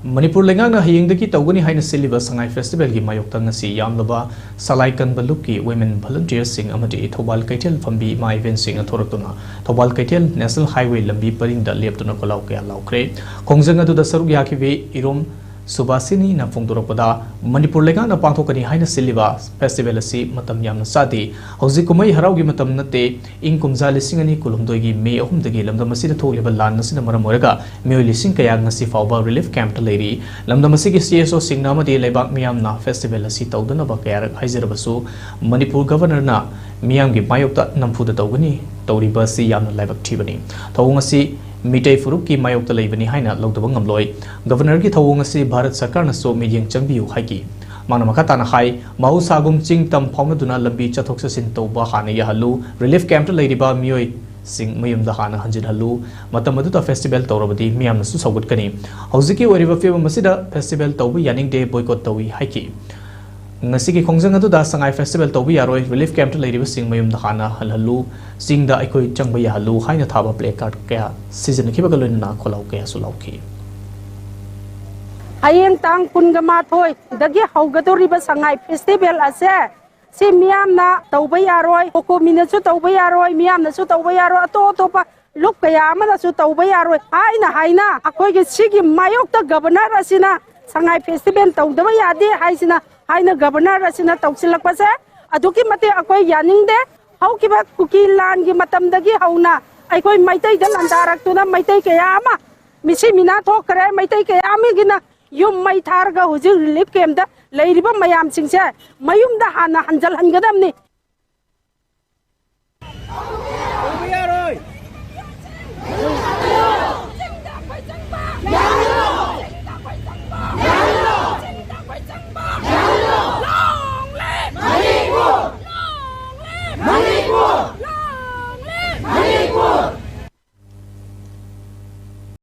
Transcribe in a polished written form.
Manipur lengang na hiyeng daki tawgani haina siliba Sangai Festival gi mayokta ngasi yamlaba salai kanba lukki women volunteers sing amadi Thoubal kaitel fambi ma event sing athoraktuna Thoubal kaitel national highway lambi paringda leptuna kolau kya laukre khongjang adu da saruk yakiwe irom Subasini na fongdorakpada Manipur lengang na pangthokani haina siliba festival asi matam yamna sadi hauji kumai haraugi matam nate ing kumja lising ani kulumdoi gi May 3 dagi lamdam asida thokliba lan nasina maram oraga May lising kaya ngasi fauba relief camp ta leiri lamdam asigi CSO singna amadi leibak miyamna festival asi tawdana ba kaya haijarabasu Manipur governor na miyam gi mayokta namfuda tawgani tawriba si yamna laibak thibani thawung asi Mitei Furuk ki mayokta leibani haina lawdaba ngamloi governor ki thawung asi Bharat Sarkar na so miyeng changbiu haiki Mana makata na hai mahusagum ching tam phaunaduna lambi chathoksa sin tawba hana ya halu relief camp ta leiriba miyoi sing mayum da hana hanjin halu matam adu ta festival tawrabadi miyam na su sagut kani hauziki wariba feba masida festival tawbu yaning day boycott tawi haiki ngasigi khongjang adu da Sangai Festival tawbi yaroi relief camp ta leiriba sing mayum da hana halhalu sing da aikoi changba ya halu haina thaba play card kaya season khiba galona kholau kaya sulauki Ayeng tang punga mathoi dagi haugadoriba Sangai Festival ase si miyam na tawba yaroi hukumina su tawba yaroi miyam na su tawba yaroi to pa luk kaya amana su tawba yaroi haina akoi ge sigi mayok ta governor asina Sangai Festival tawdaba yade haisina haina governor asina tawsilakpase aduki mate akoi yaningde haukiba kuki lan gi matam dagi hauna aikoi maitai da landarak tuna maitai kaya ama misi mina thokare maitai kaya ami gina yum mai tharga huji relief camp da leiriba mayam singse mayum da hana hanjal hangadamni